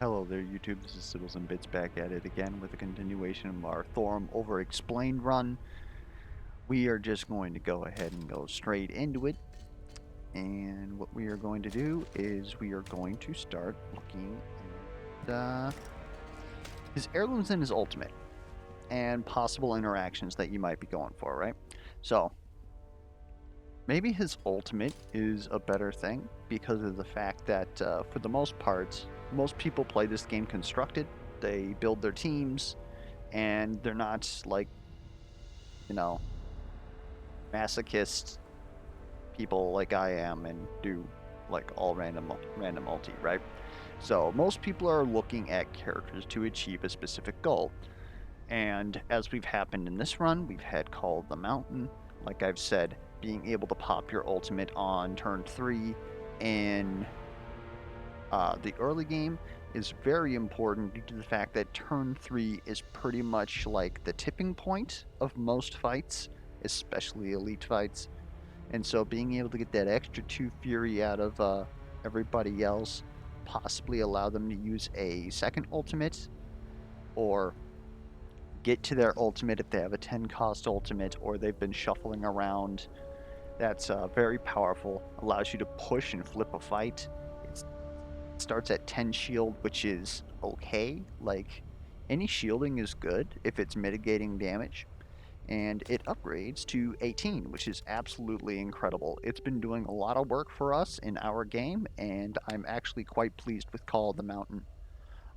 Hello there, YouTube. This is Siddles and Bits back at it again with a continuation of our Thoram Over-Explained run. We are just going to go ahead and go straight into it. And what we are going to do is we are going to start looking at his heirlooms and his ultimate and possible interactions that you might be going for, right? So, maybe his ultimate is a better thing because of the fact that, for the most part, most people play this game constructed. They build their teams, and they're not like, you know, masochist people like I am and do like all random multi, right? So most people are looking at characters to achieve a specific goal. And as we've happened in this run, we've had Call of the Mountain. Like I've said, being able to pop your ultimate on turn 3 in the early game is very important due to the fact that turn 3 is pretty much like the tipping point of most fights, especially elite fights. And so being able to get that extra 2 fury out of everybody else, possibly allow them to use a second ultimate, or get to their ultimate if they have a 10 cost ultimate or they've been shuffling around. That's very powerful. Allows you to push and flip a fight. It starts at 10 shield, which is okay. Like, any shielding is good if it's mitigating damage. And it upgrades to 18, which is absolutely incredible. It's been doing a lot of work for us in our game, and I'm actually quite pleased with Call of the Mountain.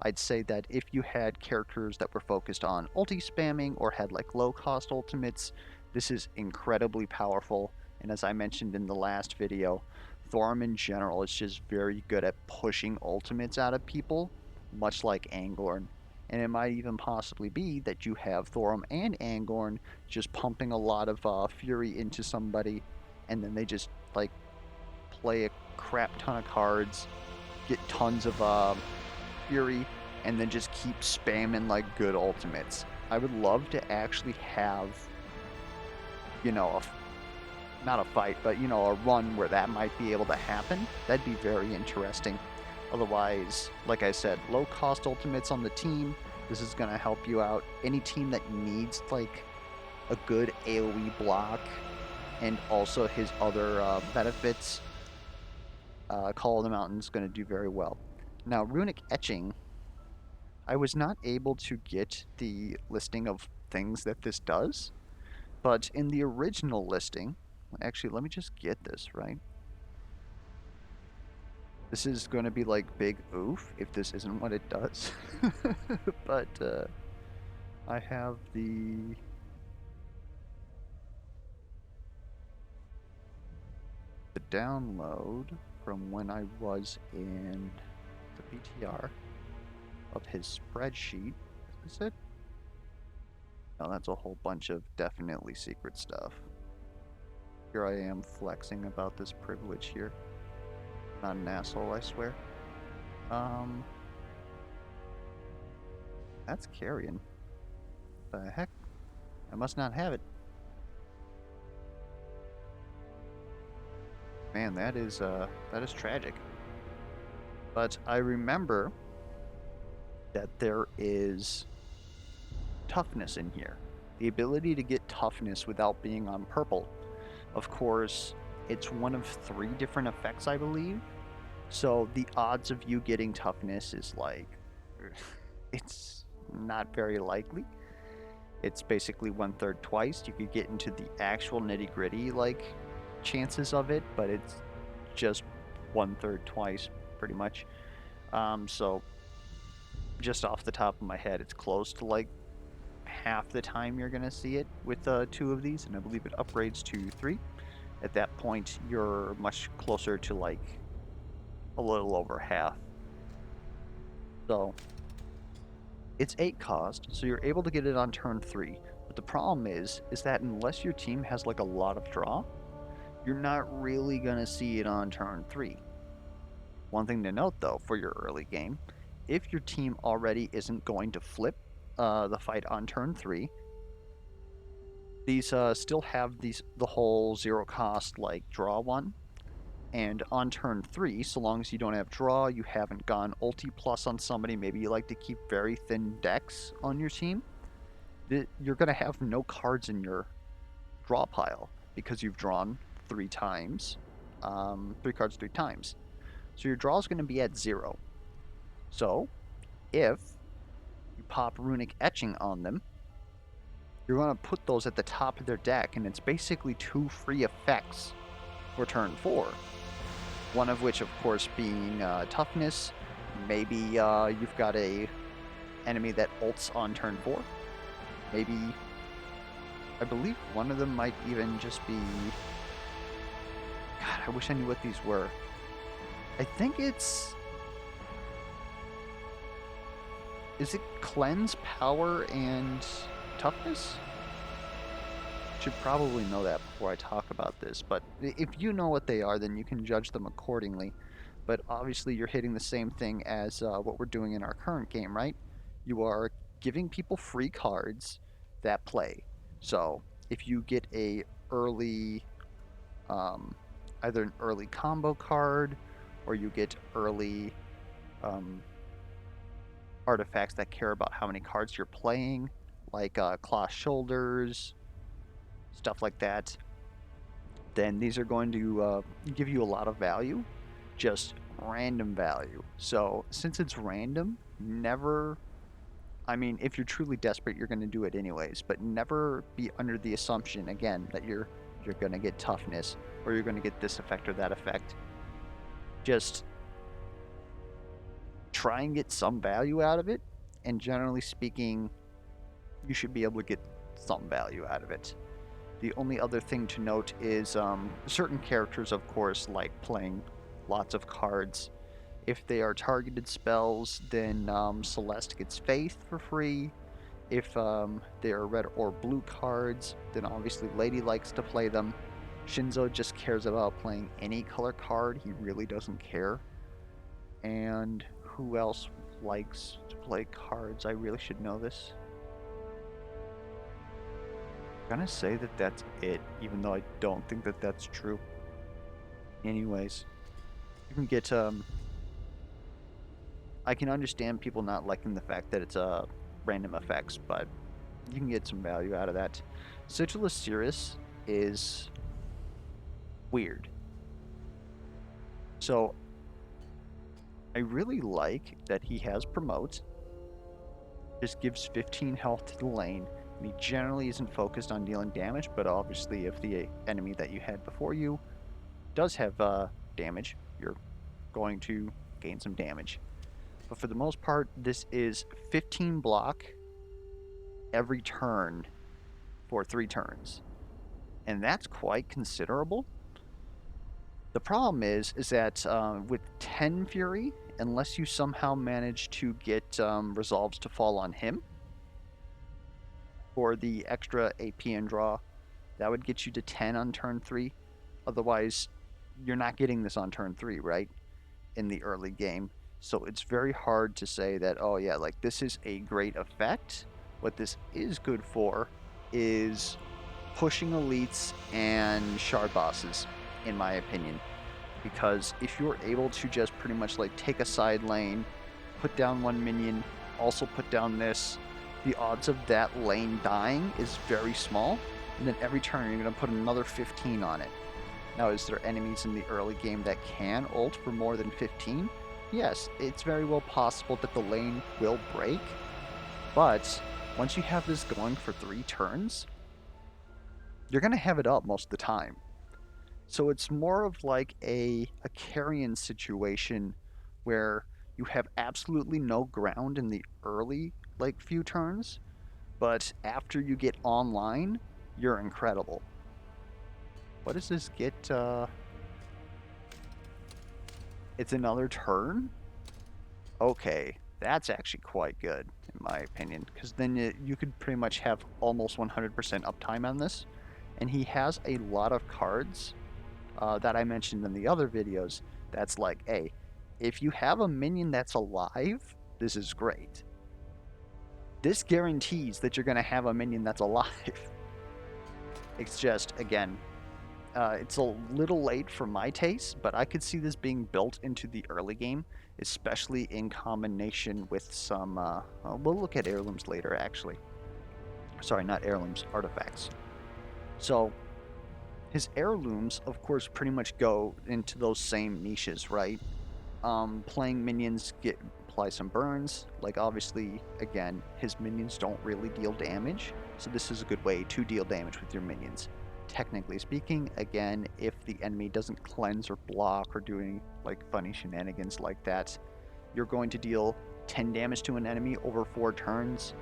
I'd say that if you had characters that were focused on ulti spamming or had like low cost ultimates, this is incredibly powerful. And as I mentioned in the last video, Thoram in general is just very good at pushing ultimates out of people, much like Angorn. And it might even possibly be that you have Thoram and Angorn just pumping a lot of fury into somebody, and then they just like play a crap ton of cards, get tons of fury, and then just keep spamming like good ultimates. I would love to actually have, you know, not a fight, but a run where that might be able to happen. That'd be very interesting. Otherwise, like I said, low cost ultimates on the team. This is gonna help you out. Any team that needs like a good AoE block and also his other benefits, Call of the Mountain is going to do very well. Now, runic etching, I was not able to get the listing of things that this does, but in the original listing, actually, let me just get this, right? This is going to be like big oof if this isn't what it does. But I have the download from when I was in the PTR of his spreadsheet. Is it? No, that's a whole bunch of definitely secret stuff. Here I am flexing about this privilege here. Not an asshole, I swear. That's Carrion. The heck? I must not have it. Man, that is tragic. But I remember that there is toughness in here. The ability to get toughness without being on purple. Of course, it's one of 3 different effects, I believe. So the odds of you getting toughness is like, it's not very likely. It's basically 1/3 twice. You could get into the actual nitty gritty like chances of it, but it's just 1/3 twice, pretty much. So just off the top of my head, it's close to like half the time you're gonna see it with 2 of these, and I believe it upgrades to 3. At that point, you're much closer to like a little over half. So it's 8 cost, so you're able to get it on turn 3. But the problem is that unless your team has like a lot of draw, you're not really gonna see it on turn 3. One thing to note though for your early game, if your team already isn't going to flip the fight on turn 3, these still have the whole 0 cost like draw one. And on turn 3, so long as you don't have draw, you haven't gone ulti plus on somebody, maybe you like to keep very thin decks on your team, you're going to have no cards in your draw pile because you've drawn 3 times, 3 cards 3 times. So your draw is going to be at 0. So if you pop Runic Etching on them, you're going to put those at the top of their deck, and it's basically 2 free effects for turn 4. One of which, of course, being toughness. Maybe you've got a enemy that ults on turn 4. Maybe, I believe one of them might even just be... God, I wish I knew what these were. I think it's... Is it Cleanse, Power, and Toughness? Should probably know that before I talk about this, but if you know what they are, then you can judge them accordingly. But obviously you're hitting the same thing as what we're doing in our current game, right? You are giving people free cards that play. So if you get a early, either an early combo card, or you get early artifacts that care about how many cards you're playing, like Cloth Shoulders, stuff like that, then these are going to give you a lot of value, just random value. So since it's random, never, I mean, if you're truly desperate, you're going to do it anyways, but never be under the assumption, again, that you're going to get toughness, or you're going to get this effect or that effect. Just try and get some value out of it, and generally speaking, you should be able to get some value out of it. The only other thing to note is certain characters, of course, like playing lots of cards. If they are targeted spells, then Celeste gets Faith for free. If they are red or blue cards, then obviously Lady likes to play them. Shinzo just cares about playing any color card. He really doesn't care. And who else likes to play cards? I really should know this. I'm gonna say that that's it, even though I don't think that that's true. Anyways, you can get I can understand people not liking the fact that it's random effects, but you can get some value out of that. Sigil of Sirius is weird. So I really like that he has promote. Just gives 15 health to the lane. He generally isn't focused on dealing damage, but obviously if the enemy that you had before you does have damage, you're going to gain some damage. But for the most part, this is 15 block every turn for 3 turns. And that's quite considerable. The problem is that with 10 Fury, unless you somehow manage to get resolves to fall on him, for the extra AP and draw, that would get you to 10 on turn 3. Otherwise, you're not getting this on turn 3, right? In the early game. So it's very hard to say that, oh yeah, like this is a great effect. What this is good for is pushing elites and shard bosses, in my opinion. Because if you're able to just pretty much like take a side lane, put down one minion, also put down this, the odds of that lane dying is very small, and then every turn you're going to put another 15 on it. Now, is there enemies in the early game that can ult for more than 15? Yes, it's very well possible that the lane will break, but once you have this going for 3 turns, you're going to have it up most of the time. So it's more of like a carrion situation where you have absolutely no ground in the early few turns, but after you get online, you're incredible. What does this get? It's another turn? Okay, that's actually quite good, in my opinion, because then you could pretty much have almost 100% uptime on this. And he has a lot of cards that I mentioned in the other videos that's like, hey, if you have a minion that's alive, this is great. This guarantees that you're going to have a minion that's alive. It's just, again, It's a little late for my taste, but I could see this being built into the early game, especially in combination with some. We'll look at heirlooms later, actually. Sorry, not heirlooms, artifacts. So his heirlooms, of course, pretty much go into those same niches, right? Playing minions apply some burns. Like obviously, again, his minions don't really deal damage, so this is a good way to deal damage with your minions. Technically speaking, again, if the enemy doesn't cleanse or block or doing like funny shenanigans like that, you're going to deal 10 damage to an enemy over 4 turns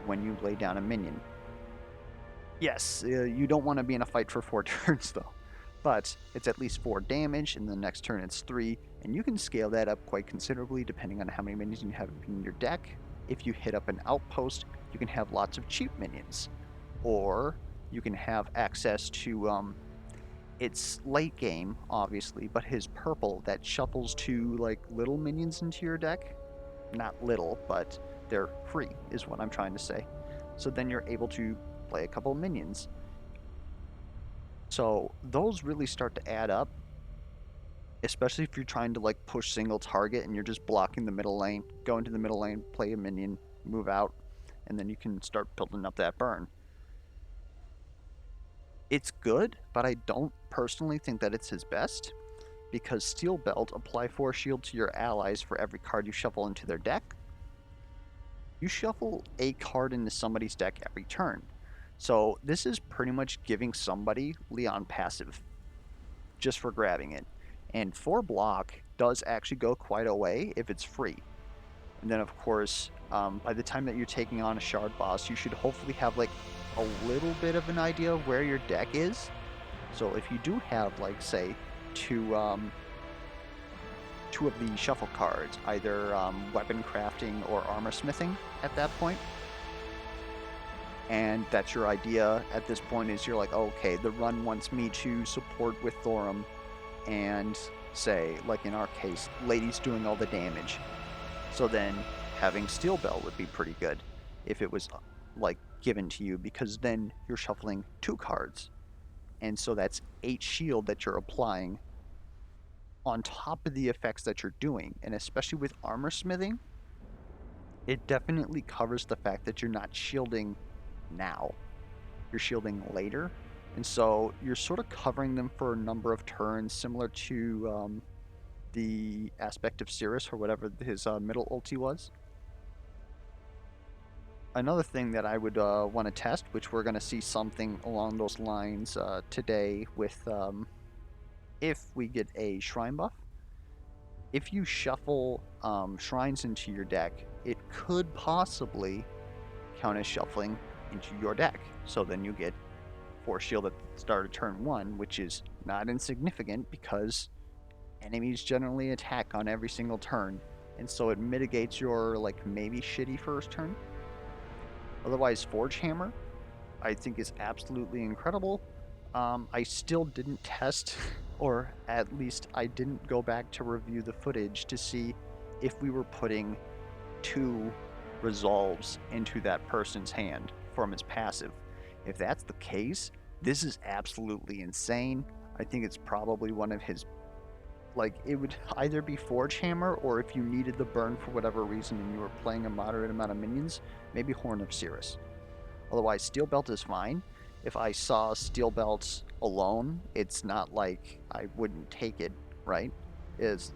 when you lay down a minion. Yes, you don't want to be in a fight for 4 turns though, but it's at least 4 damage, and the next turn it's 3, and you can scale that up quite considerably depending on how many minions you have in your deck. If you hit up an outpost, you can have lots of cheap minions, or you can have access to it's late game obviously, but his purple that shuffles 2 like little minions into your deck. Not little, but they're free is what I'm trying to say. So then you're able to play a couple minions. So those really start to add up, especially if you're trying to like push single target and you're just blocking the middle lane. Go into the middle lane, play a minion, move out, and then you can start building up that burn. It's good, but I don't personally think that it's his best, because Steel Belt apply Force Shield to your allies for every card you shuffle into their deck. You shuffle a card into somebody's deck every turn. So this is pretty much giving somebody Leon passive just for grabbing it. And 4 block does actually go quite a way if it's free. And then of course, by the time that you're taking on a shard boss, you should hopefully have like a little bit of an idea of where your deck is. So if you do have like say two of the shuffle cards, either weapon crafting or armor smithing at that point, and that's your idea at this point, is you're like, oh, okay, the run wants me to support with Thoram, and say, like in our case, Lady's doing all the damage. So then having Steel Belt would be pretty good if it was like given to you, because then you're shuffling 2 cards. And so that's 8 shield that you're applying on top of the effects that you're doing. And especially with armor smithing, it definitely covers the fact that you're not shielding now. You're shielding later. And so you're sort of covering them for a number of turns, similar to the aspect of Cirrus, or whatever his middle ulti was. Another thing that I would want to test, which we're going to see something along those lines today with if we get a shrine buff. If you shuffle shrines into your deck, it could possibly count as shuffling into your deck. So then you get Force Shield at the start of turn 1, which is not insignificant because enemies generally attack on every single turn, and so it mitigates your like maybe shitty first turn. Otherwise, Forge Hammer I think is absolutely incredible. I still didn't test, or at least I didn't go back to review the footage to see if we were putting 2 resolves into that person's hand from his passive. If that's the case, this is absolutely insane. I think it's probably one of his, like, it would either be Forge Hammer, or if you needed the burn for whatever reason and you were playing a moderate amount of minions, maybe Horn of Cirrus. Otherwise, Steel Belt is fine. If I saw Steel Belts alone, it's not like I wouldn't take it, right? If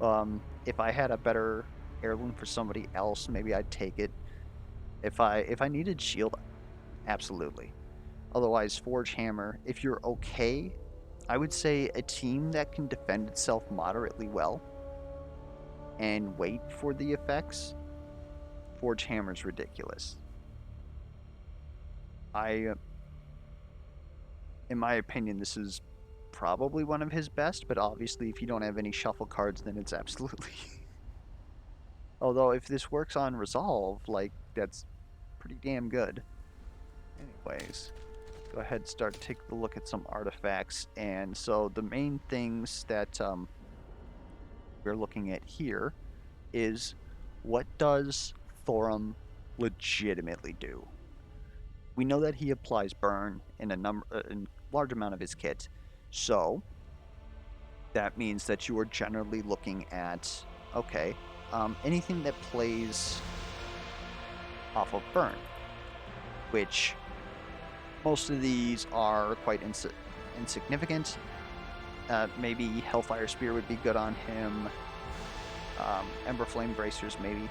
I had a better heirloom for somebody else, maybe I'd take it. If I needed shield, absolutely. Otherwise, Forge Hammer, if you're okay, I would say a team that can defend itself moderately well and wait for the effects, Forge Hammer's ridiculous. In my opinion, this is probably one of his best, but obviously if you don't have any shuffle cards, then it's absolutely... Although if this works on Resolve, like, that's pretty damn good. Anyways, go ahead and start taking a look at some artifacts. And so the main things that we're looking at here is, what does Thoram legitimately do? We know that he applies burn in large amount of his kit. So that means that you are generally looking at, okay, anything that plays off of burn, which most of these are quite insignificant. Maybe Hellfire Spear would be good on him. Ember Flame Bracers, maybe.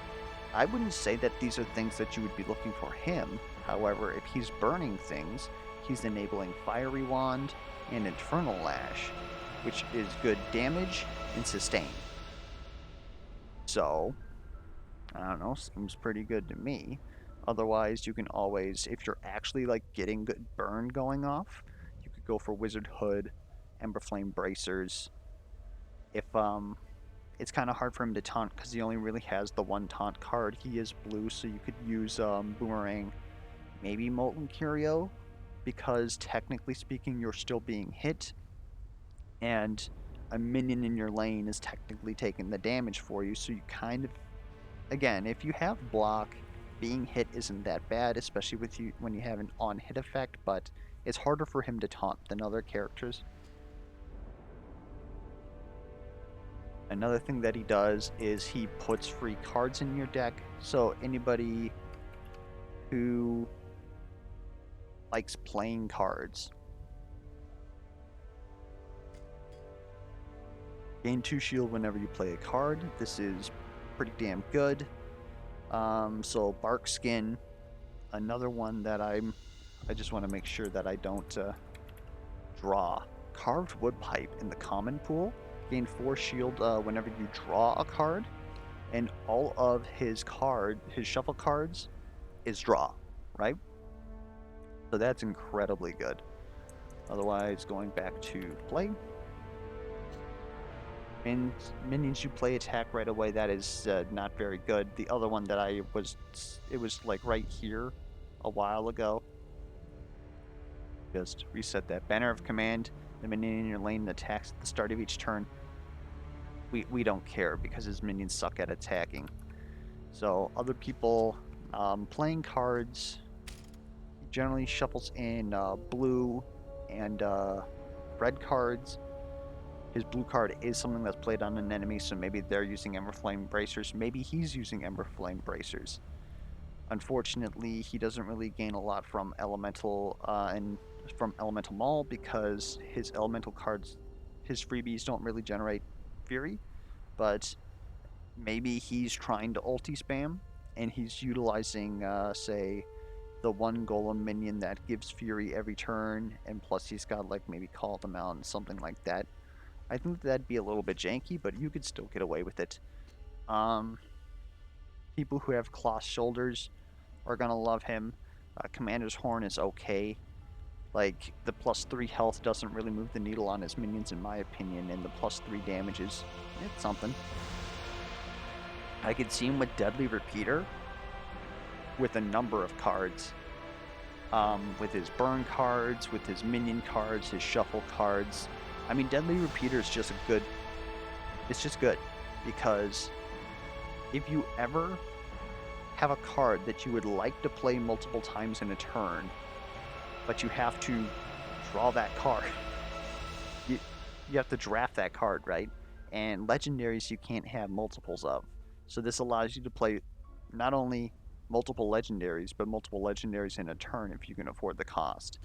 I wouldn't say that these are things that you would be looking for him. However, if he's burning things, he's enabling Fiery Wand and Infernal Lash, which is good damage and sustain. So, I don't know, seems pretty good to me. Otherwise, you can always, if you're actually like getting good burn going off, you could go for Wizard Hood, Ember Flame Bracers. If it's kind of hard for him to taunt because he only really has the one taunt card. He is blue, so you could use Boomerang, maybe Molten Curio, because technically speaking, you're still being hit, and a minion in your lane is technically taking the damage for you. So you kind of, again, if you have block, being hit isn't that bad, especially with you when you have an on-hit effect. But it's harder for him to taunt than other characters. Another thing that he does is he puts free cards in your deck, so anybody who likes playing cards, gain 2 shield whenever you play a card. This is pretty damn good. So Bark Skin, another one that I just want to make sure that I don't draw. Carved Wood Pipe in the common pool. Gain 4 shield whenever you draw a card, and all of his shuffle cards is draw, right? So that's incredibly good. Otherwise, going back to play, minions you play attack right away. That is not very good. The other one that it was like right here a while ago. Just reset that. Banner of Command. The minion in your lane attacks at the start of each turn. We don't care because his minions suck at attacking. So other people playing cards, he generally shuffles in blue and red cards. His blue card is something that's played on an enemy, so maybe they're using Ember Flame Bracers. Maybe he's using Ember Flame Bracers. Unfortunately, he doesn't really gain a lot from Elemental from Elemental Maul because his Elemental cards, his freebies don't really generate Fury. But maybe he's trying to ulti spam, and he's utilizing, say, the one Golem minion that gives Fury every turn, and plus he's got, like, maybe Call them out and something like that. I think that'd be a little bit janky, but you could still get away with it. People who have cloth shoulders are gonna love him. Commander's Horn is okay. Like, the +3 health doesn't really move the needle on his minions, in my opinion, and the +3 damage it's something. I could see him with Deadly Repeater with a number of cards. With his burn cards, with his minion cards, his shuffle cards. I mean, Deadly Repeater is just it's just good, because if you ever have a card that you would like to play multiple times in a turn, but you have to draw that card, you have to draft that card, right? And legendaries you can't have multiples of. So this allows you to play not only multiple legendaries, but multiple legendaries in a turn if you can afford the cost.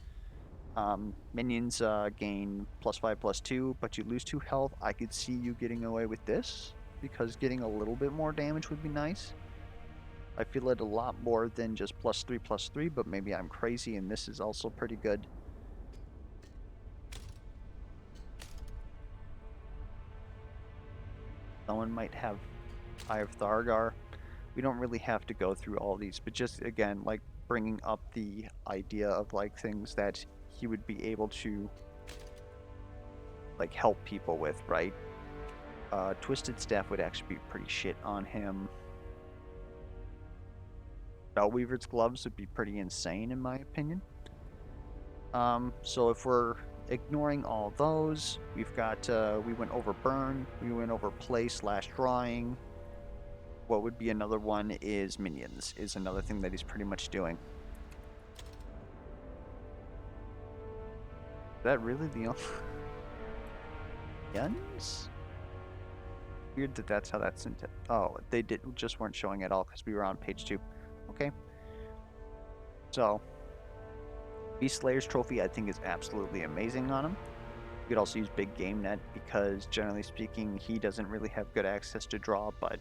Minions gain +5/+2, but you lose 2 health. I could see you getting away with this, because getting a little bit more damage would be nice. I feel it a lot more than just +3/+3, but maybe I'm crazy, and this is also pretty good. Someone might have Eye of Thargar. We don't really have to go through all these, but just, again, like, bringing up the idea of, like, things that he would be able to, like, help people with, right? Twisted Staff would actually be pretty shit on him. Bellweaver's Gloves would be pretty insane, in my opinion. So if we're ignoring all those, we've got, we went over Burn, we went over Play/Drawing. What would be another one is Minions, is another thing that he's pretty much doing. that really the only... Guns? Weird that that's how that's into... Oh, they just weren't showing at all because we were on page 2. Okay. So, Beast Slayer's trophy I think is absolutely amazing on him. You could also use Big Game Net because generally speaking he doesn't really have good access to draw, but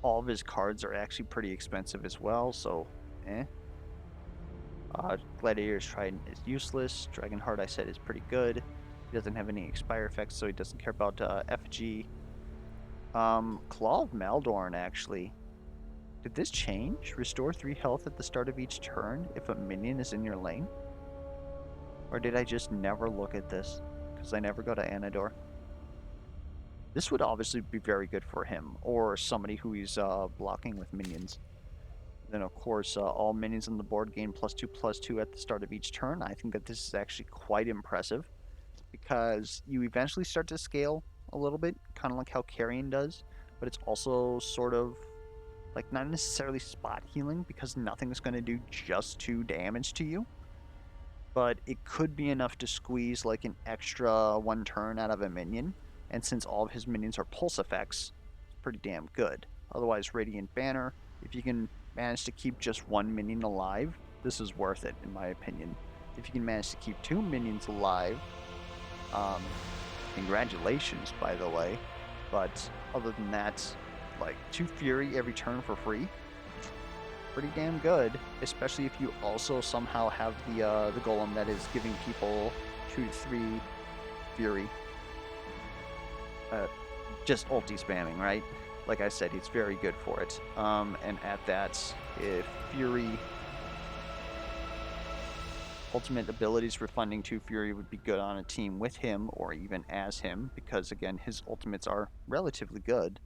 all of his cards are actually pretty expensive as well, so Gladiator's Trident is useless. Dragonheart I said is pretty good. He doesn't have any expire effects, so he doesn't care about FG. Claw of Maldorn actually. Did this change? Restore 3 health at the start of each turn if a minion is in your lane? Or did I just never look at this? Because I never go to Anador. This would obviously be very good for him, or somebody who he's blocking with minions. Then of course, all minions on the board gain +2/+2 at the start of each turn. I think that this is actually quite impressive, because you eventually start to scale a little bit, kind of like how Carrion does, but it's also sort of like not necessarily spot healing, because nothing's going to do just 2 damage to you, but it could be enough to squeeze like an extra 1 turn out of a minion, and since all of his minions are pulse effects, it's pretty damn good. Otherwise, Radiant Banner, if you can manage to keep just 1 minion alive, this is worth it in my opinion. If you can manage to keep 2 minions alive, congratulations by the way, but other than that, like 2 Fury every turn for free, pretty damn good, especially if you also somehow have the golem that is giving people 2 to 3 Fury. Just ulti spamming, right? Like I said, it's very good for it. And at that, if Fury ultimate abilities for funding 2 Fury would be good on a team with him or even as him, because again, his ultimates are relatively good.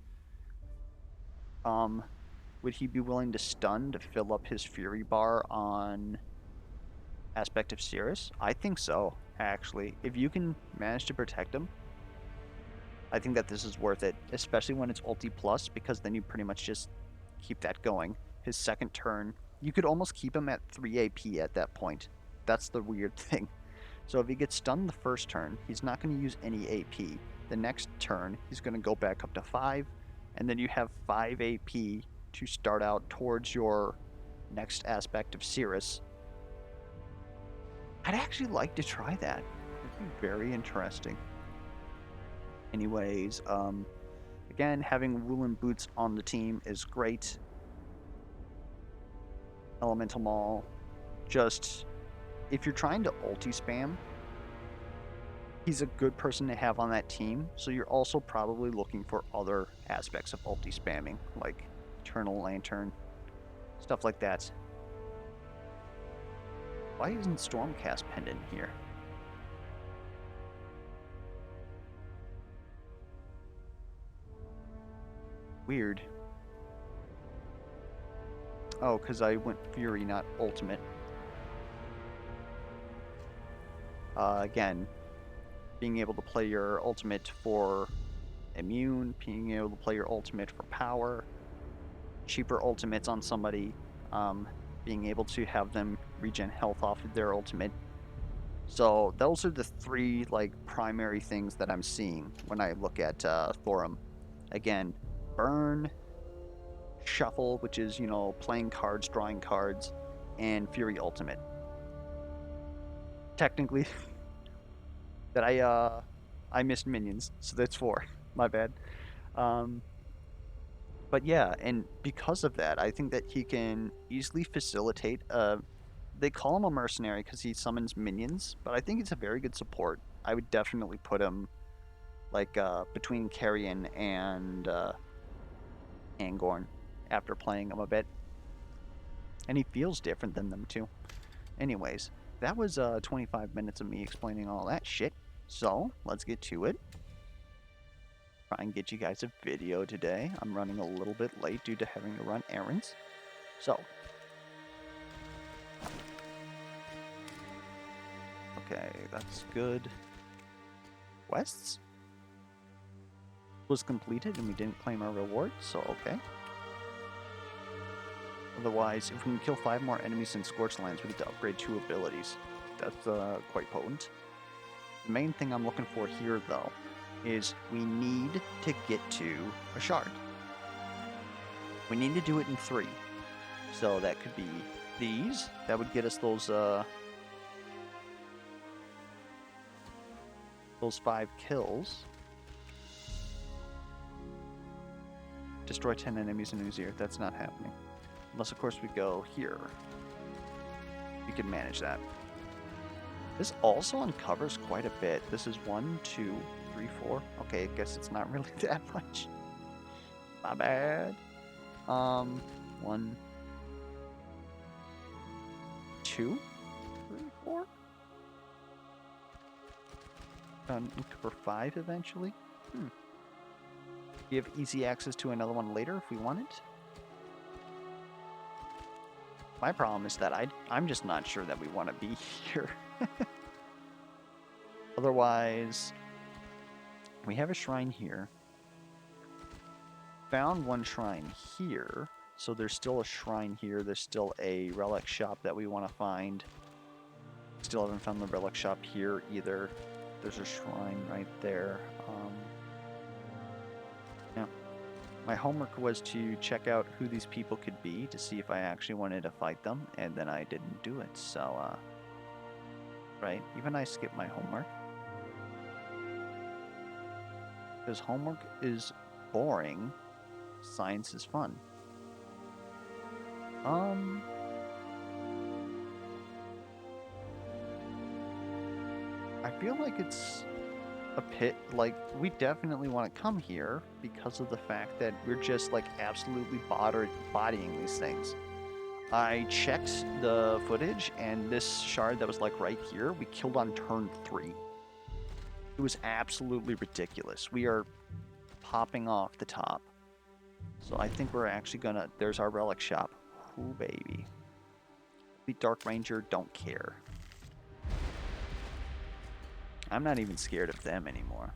Would he be willing to stun to fill up his Fury bar on Aspect of Cirrus? I think so, actually. If you can manage to protect him, I think that this is worth it, especially when it's ulti plus, because then you pretty much just keep that going. His second turn, you could almost keep him at 3 AP at that point. That's the weird thing. So if he gets stunned the first turn, he's not going to use any AP. The next turn, he's going to go back up to 5, and then you have 5 AP to start out towards your next Aspect of Cirrus. I'd actually like to try that. It'd be very interesting. Anyways, again, having Woolen Boots on the team is great. Elemental Maul, just if you're trying to ulti spam, he's a good person to have on that team. So you're also probably looking for other aspects of ulti spamming, like Eternal Lantern, stuff like that. Why isn't Stormcast Pendant here? Weird. Oh, because I went Fury, not Ultimate. Again, being able to play your Ultimate for immune, being able to play your Ultimate for power, cheaper Ultimates on somebody, being able to have them regen health off of their Ultimate. So those are the 3 like primary things that I'm seeing when I look at Thoram. Again, Burn, Shuffle, which is, you know, playing cards, drawing cards, and Fury Ultimate. Technically, that I missed minions, so that's 4. My bad. But yeah, and because of that, I think that he can easily facilitate. They call him a mercenary because he summons minions, but I think it's a very good support. I would definitely put him like between Carrion and Angorn after playing him a bit. And he feels different than them too. Anyways, that was 25 minutes of me explaining all that shit. So, let's get to it. Try and get you guys a video today. I'm running a little bit late due to having to run errands. So, okay, that's good. Quests was completed and we didn't claim our reward, so okay. Otherwise, if we can kill 5 more enemies in Scorched Lands, we get to upgrade 2 abilities. That's quite potent. The main thing I'm looking for here, though, is we need to get to a shard. We need to do it in 3. So that could be these. That would get us those 5 kills. Destroy 10 enemies in Uzier. That's not happening. Unless, of course, we go here. We can manage that. This also uncovers quite a bit. This is 1, 2, 3, 4. Okay, I guess it's not really that much. My bad. 1, 2, 3, 4. Uncover 5 eventually. We have easy access to another one later if we want it. My problem is that I'm just not sure that we want to be here. Otherwise, we have a shrine here. Found one shrine here. So there's still a shrine here. There's still a relic shop that we want to find. Still haven't found the relic shop here either. There's a shrine right there. Yeah. My homework was to check out who these people could be to see if I actually wanted to fight them, and then I didn't do it. So, right? Even I skipped my homework. Because homework is boring. Science is fun. I feel like it's a pit. Like, we definitely want to come here because of the fact that we're just, like, absolutely bodying these things. I checked the footage, and this shard that was, like, right here, we killed on turn 3. It was absolutely ridiculous. We are popping off the top. So I think we're actually gonna... There's our relic shop. Ooh, baby. The Dark Ranger don't care. I'm not even scared of them anymore.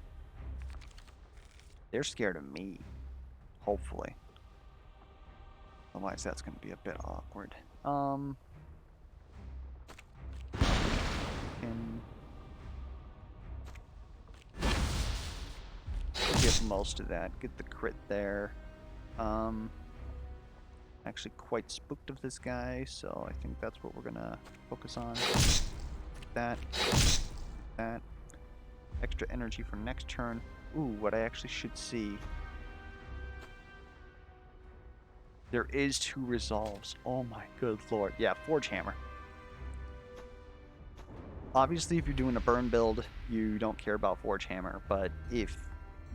They're scared of me. Hopefully. Otherwise, that's going to be a bit awkward. Get most of that. Get the crit there. Actually quite spooked of this guy, so I think that's what we're gonna focus on. That. Extra energy for next turn. Ooh, what I actually should see. There is 2 resolves. Oh my good lord. Yeah, Forge Hammer. Obviously, if you're doing a burn build, you don't care about Forge Hammer, but if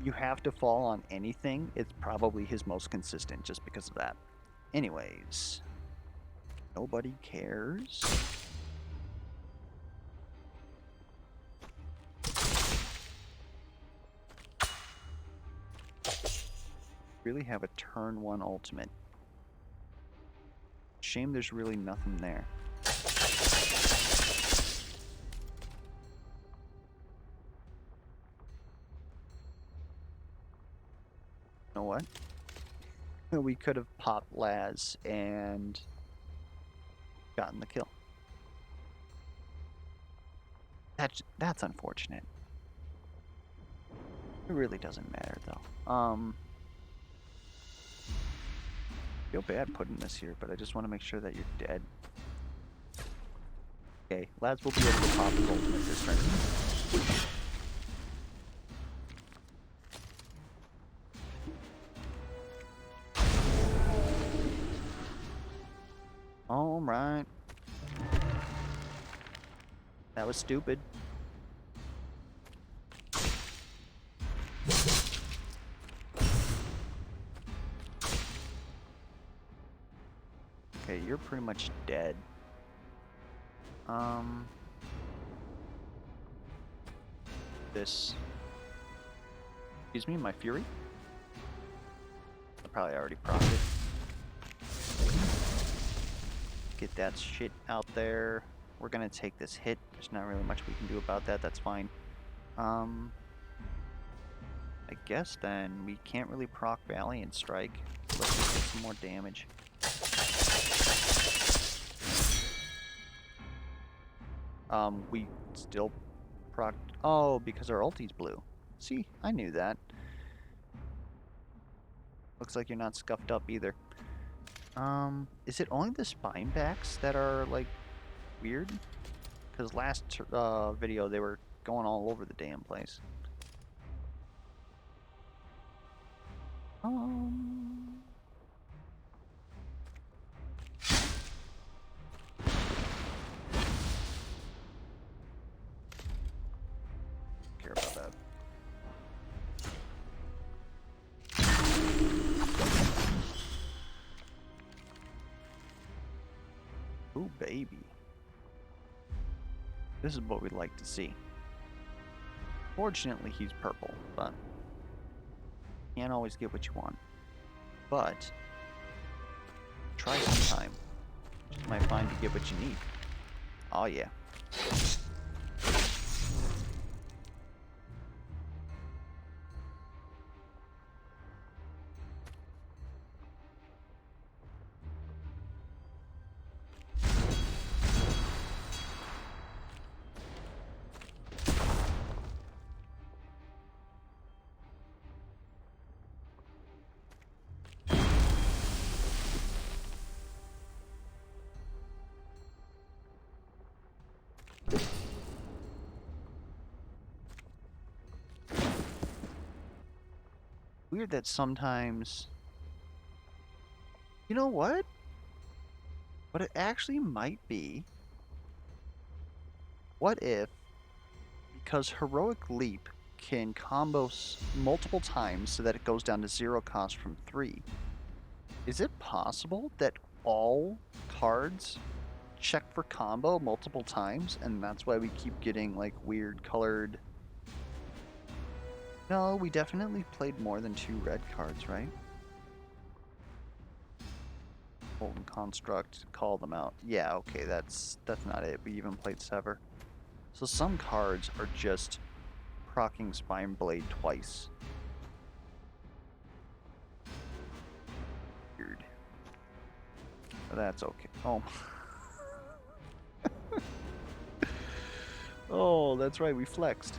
you have to fall on anything, it's probably his most consistent just because of that. Anyways, nobody cares. Really have a turn 1 ultimate. Shame there's really nothing there. You know what? We could have popped Laz and gotten the kill. That's unfortunate. It really doesn't matter though. Feel bad putting this here, but I just want to make sure that you're dead. Okay, Laz will be able to pop his ultimate this turn. Alright. That was stupid. Okay, you're pretty much dead. This... Excuse me, my Fury? I probably already procced it. Get that shit out there. We're gonna take this hit. There's not really much we can do about that. That's fine. I guess then we can't really proc Valiant Strike. Let's just get some more damage. We still proc. Oh, because our ulti's blue. See, I knew that. Looks like you're not scuffed up either. Is it only the spine backs that are like weird? Because last video they were going all over the damn place. Care about that. Ooh, baby. This is what we'd like to see. Fortunately, he's purple, but can't always get what you want. But try sometime. Just might find you get what you need. Oh yeah. Weird that sometimes... You know what? What it actually might be... What if, because Heroic Leap can combo multiple times so that it goes down to 0 cost from 3, is it possible that all cards check for combo multiple times and that's why we keep getting like weird colored... No, we definitely played more than 2 red cards, right? Molten Construct, call them out. Yeah, okay, that's not it. We even played Sever. So some cards are just proccing Spine Blade twice. Weird. But that's okay. Oh. Oh, that's right, we flexed.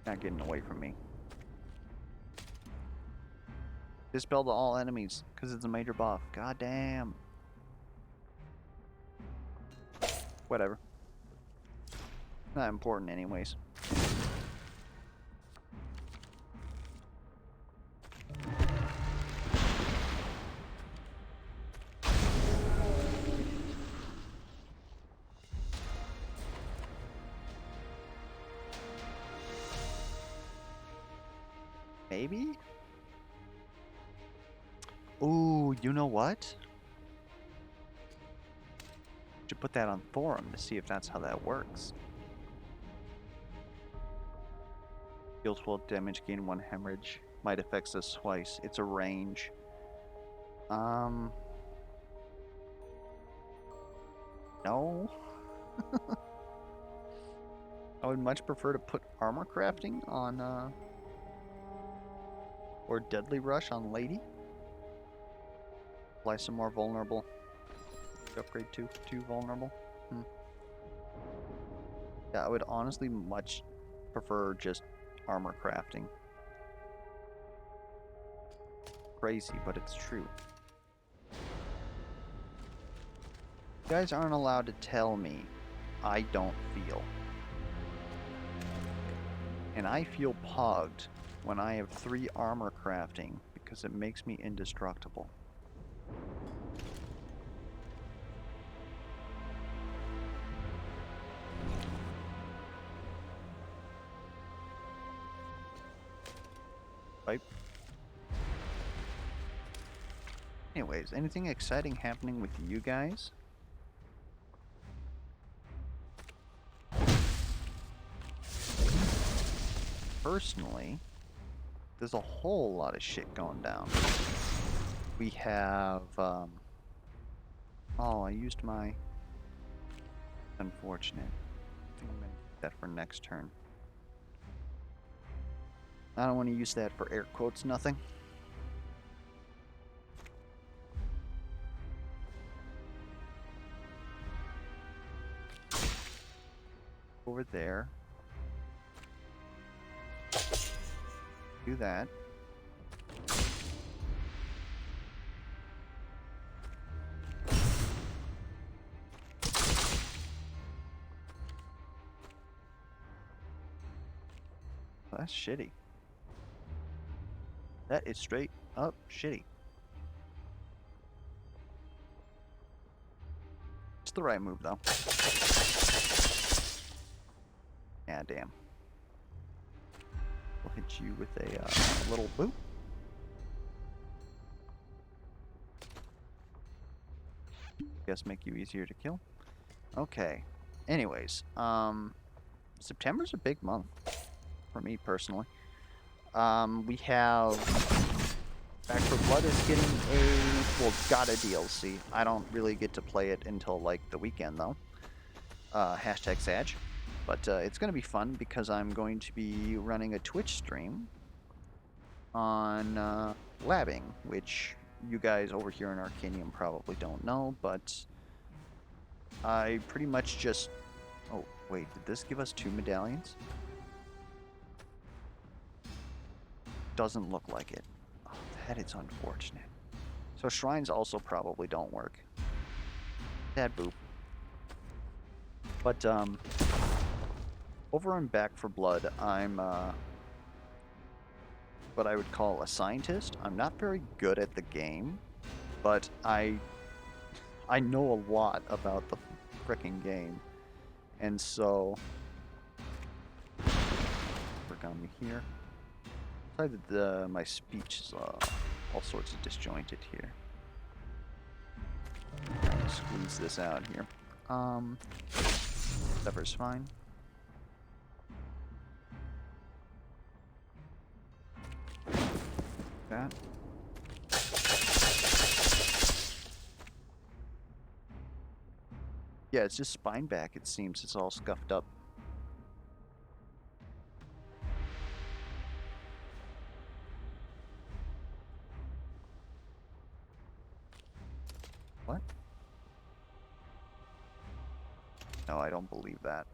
Not getting away from me. Dispel to all enemies, because it's a major buff. God damn. Whatever. Not important anyways. Maybe? Ooh, you know what? Should put that on Thoram to see if that's how that works. Deal 12 damage, gain 1 hemorrhage. Might affects us twice. It's a range. No. I would much prefer to put armor crafting on, or Deadly Rush on Lady. Apply some more vulnerable. Upgrade to vulnerable. Yeah, I would honestly much prefer just armor crafting. Crazy, but it's true. You guys aren't allowed to tell me I don't feel. And I feel pogged when I have 3 armor crafting because it makes me indestructible. Right? Anyways, anything exciting happening with you guys? Personally, there's a whole lot of shit going down. We have, oh, I used my... Unfortunate. I think I'm gonna keep that for next turn. I don't want to use that for air quotes nothing. Over there. Do that. Oh, that's shitty. That is straight up shitty. It's the right move though. Yeah, damn. We'll hit you with a little boop. Guess make you easier to kill. Okay. Anyways, September's a big month for me personally. We have Back for Blood is getting got a DLC. I don't really get to play it until like the weekend though. Hashtag Sag. But it's going to be fun because I'm going to be running a Twitch stream on labbing, which you guys over here in Arcanium probably don't know, but I pretty much just... Oh, wait, did this give us 2 medallions? Doesn't look like it. Oh, that is unfortunate. So shrines also probably don't work. Sad boop. But, over on Back for Blood, I'm, what I would call a scientist. I'm not very good at the game, but I know a lot about the frickin' game. And so, work on me here. Sorry that my speech is all sorts of disjointed here. Squeeze this out here. Whatever's fine. That. Yeah, it's just spine back, it seems. It's all scuffed up. What? No, I don't believe that.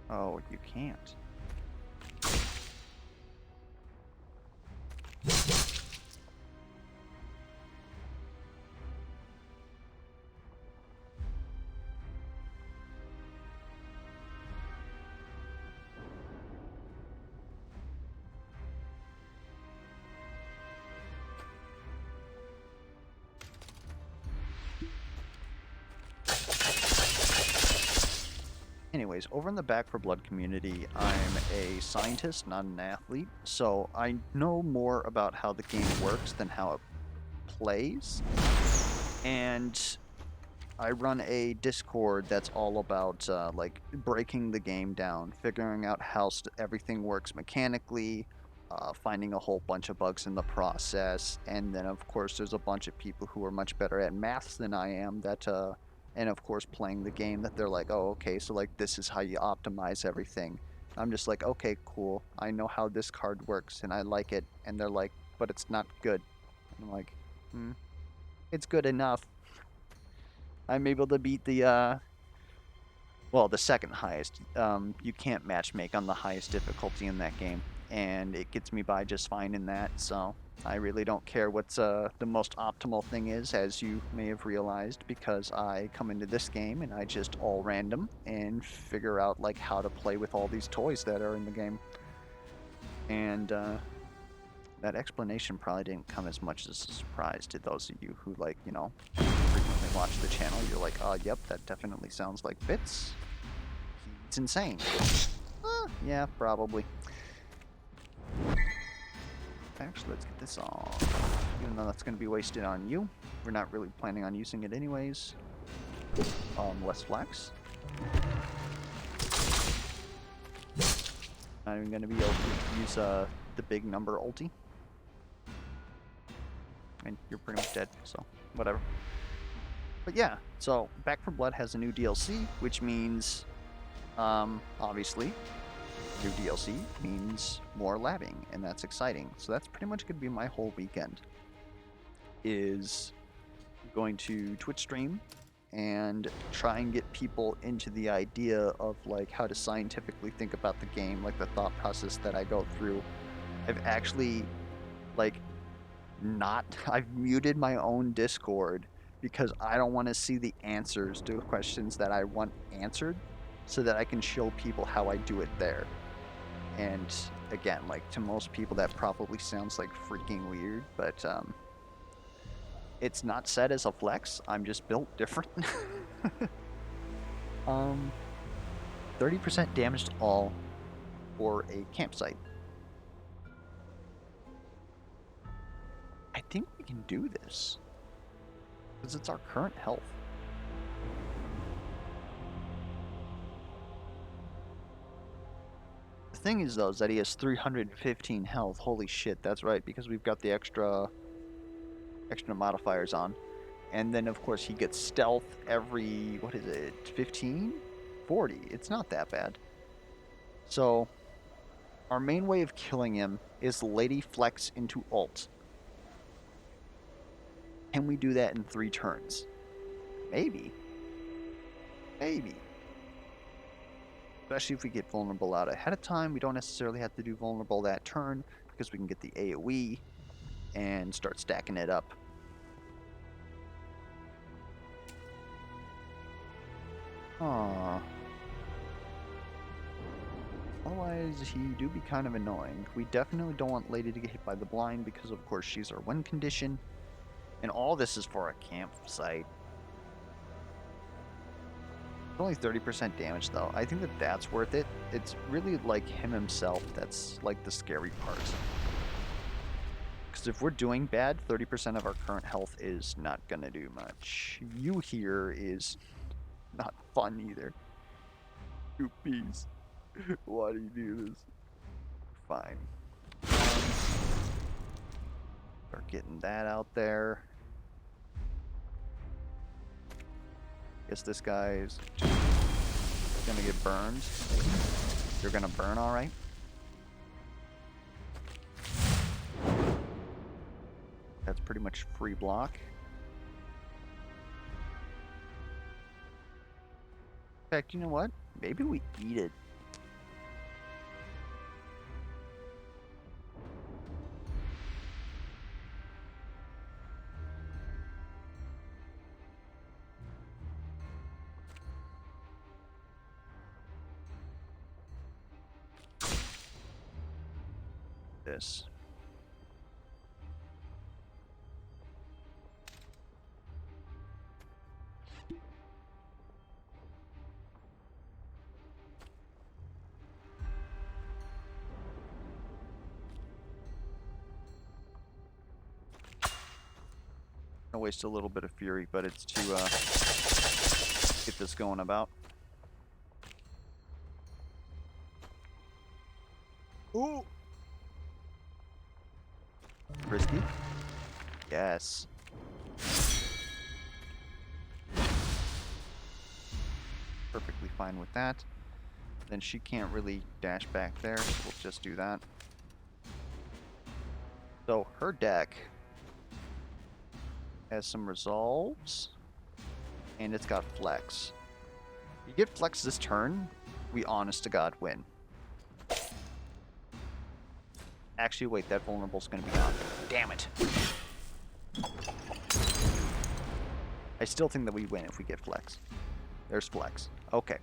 Oh, you can't. Anyways, over in the Back for Blood community, I'm a scientist, not an athlete, so I know more about how the game works than how it plays. And I run a Discord that's all about like breaking the game down, figuring out how everything works mechanically, finding a whole bunch of bugs in the process, and then of course there's a bunch of people who are much better at maths than I am that and of course playing the game that they're like, oh, okay, so like this is how you optimize everything. I'm just like, okay, cool. I know how this card works and I like it. And they're like, but it's not good. And I'm like, it's good enough. I'm able to beat the, well, the second highest. You can't matchmake on the highest difficulty in that game. And it gets me by just fine in that, so I really don't care what's the most optimal thing is, as you may have realized, because I come into this game and I just all random and figure out like how to play with all these toys that are in the game. And that explanation probably didn't come as much as a surprise to those of you who, like, you know, frequently watch the channel. You're like, oh, yep, that definitely sounds like Bits. He's insane. Yeah, probably. Actually, let's get this off. Even though that's going to be wasted on you. We're not really planning on using it anyways. Less flax. Not even going to be able to use the big number ulti. And you're pretty much dead, so whatever. But yeah, so Back 4 Blood has a new DLC, which means, obviously, new DLC means more labbing, and that's exciting. So that's pretty much going to be my whole weekend. Is going to Twitch stream and try and get people into the idea of like how to scientifically think about the game, like the thought process that I go through. I've actually like I've muted my own Discord because I don't want to see the answers to questions that I want answered, so that I can show people how I do it there. And again, like to most people that probably sounds like freaking weird, but it's not said as a flex. I'm just built different. 30% damage to all for a campsite. I think we can do this because it's our current health. The thing is though, is that he has 315 health. Holy shit, that's right, because we've got the extra modifiers on. And then of course he gets stealth every, what is it, 15? 40. It's not that bad. So our main way of killing him is Lady Flex into ult. Can we do that in 3 turns? Maybe. Maybe. Especially if we get vulnerable out ahead of time. We don't necessarily have to do vulnerable that turn because we can get the AoE and start stacking it up. Aww. Otherwise, he do be kind of annoying. We definitely don't want Lady to get hit by the blind because, of course, she's our win condition. And all this is for a campsite. It's only 30% damage, though. I think that that's worth it. It's really like him himself that's like the scary part. Because if we're doing bad, 30% of our current health is not going to do much. You here is not fun either. You piece. Why do you do this? Fine. Start getting that out there. Guess this guy's gonna get burned. You're gonna burn, alright? That's pretty much free block. In fact, you know what? Maybe we eat it. This. I'll waste a little bit of fury, but it's to get this going about. Ooh! Risky? Yes. Perfectly fine with that. Then she can't really dash back there, so we'll just do that. So her deck has some resolves, and it's got flex. You get flex this turn, we honest to God win. Actually, wait, that vulnerable's gonna be on. Damn it. I still think that we win if we get flex. There's flex. Okay.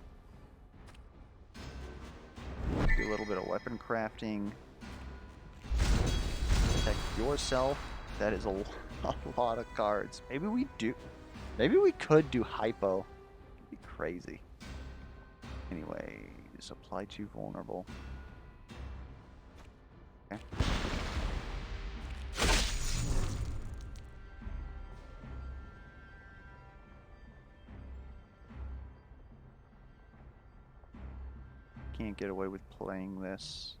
Do a little bit of weapon crafting. Protect yourself. That is a lot of cards. Maybe we do. Maybe we could do hypo. It'd be crazy. Anyway, supply to vulnerable. Okay. Can't get away with playing this.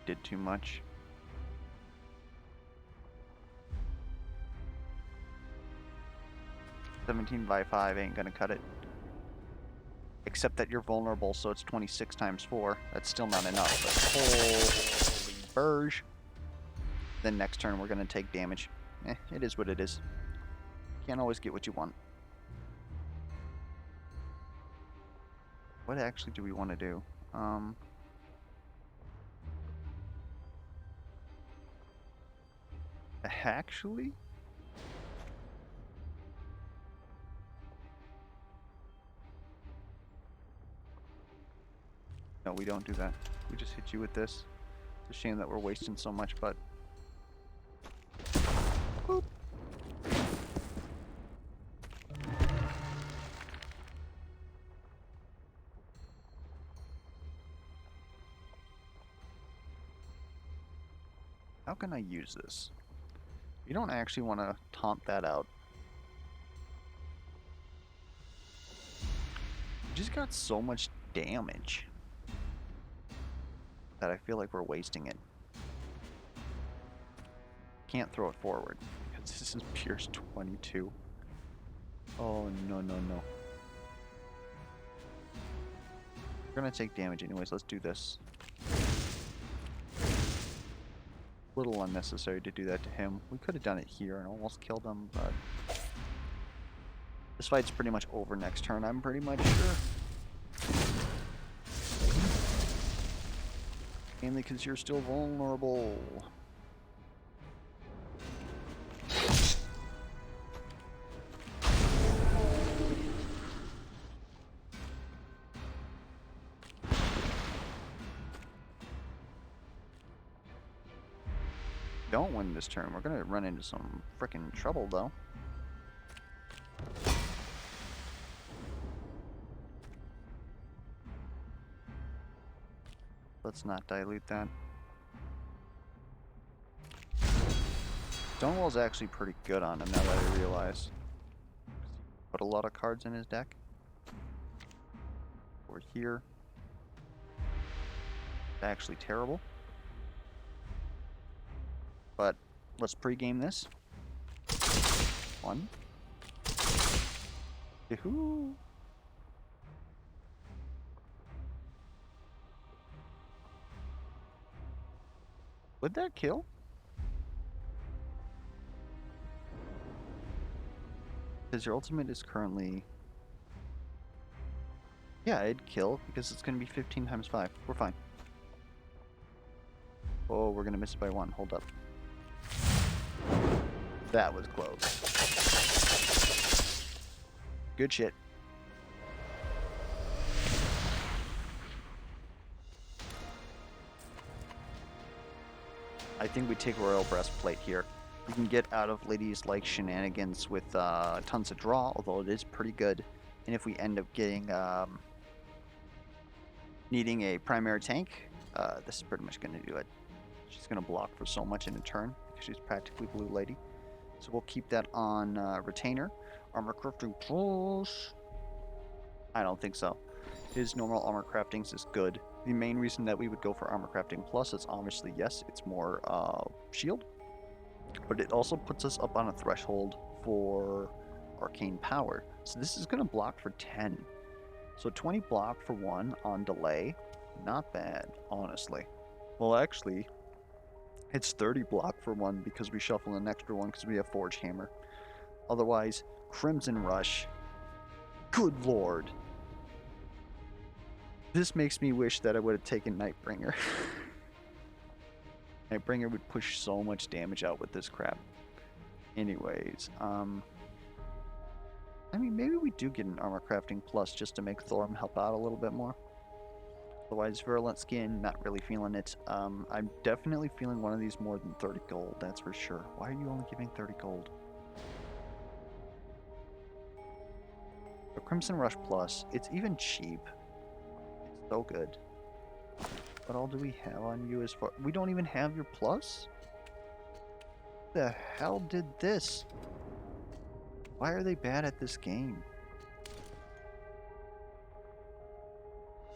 Did too much. $17 by 5 ain't gonna cut it. Except that you're vulnerable, so it's 26 times 4. That's still not enough, but holy burge. Then next turn we're gonna take damage. It is what it is. Can't always get what you want. What actually do we want to do? Actually? No, we don't do that. We just hit you with this. It's a shame that we're wasting so much, but... Boop. How can I use this? You don't actually want to taunt that out. You just got so much damage that I feel like we're wasting it. Can't throw it forward because this is Pierce 22. Oh, no, no, no. We're gonna take damage anyways. Let's do this. A little unnecessary to do that to him. We could have done it here and almost killed him, but... This fight's pretty much over next turn, I'm pretty much sure. Mainly because you're still vulnerable. Don't win this turn. We're gonna run into some frickin' trouble, though. Let's not dilute that. Stonewall's actually pretty good on him now that I realize. Put a lot of cards in his deck. Over here. It's actually terrible. But let's pregame this. 1. Yahoo! Would that kill? Because your ultimate is currently... Yeah, it'd kill because it's going to be 15 times 5. We're fine. Oh, we're going to miss it by 1. Hold up. That was close. Good shit. I think we take Royal Breastplate here. We can get out of Ladies Like Shenanigans with tons of draw, although it is pretty good. And if we end up getting needing a primary tank, this is pretty much going to do it. She's going to block for so much in a turn because she's practically Blue Lady. So we'll keep that on Retainer. Armor Crafting Plus. I don't think so. His normal Armor Craftings is good. The main reason that we would go for Armor Crafting Plus is obviously, yes, it's more shield. But it also puts us up on a threshold for Arcane Power. So this is going to block for 10. So 20 block for 1 on delay. Not bad, honestly. Well, actually, it's 30 block for 1 because we shuffle an extra one because we have Forge Hammer. Otherwise, Crimson Rush. Good lord. This makes me wish that I would have taken Nightbringer. Nightbringer would push so much damage out with this crap. Anyways, I mean, maybe we do get an Armor Crafting Plus just to make Thoram help out a little bit more. Otherwise, Virulent Skin, not really feeling it. I'm definitely feeling one of these more than 30 gold, that's for sure. Why are you only giving 30 gold? The Crimson Rush Plus, it's even cheap. It's so good. What all do we have on you as far... We don't even have your plus? The hell did this? Why are they bad at this game?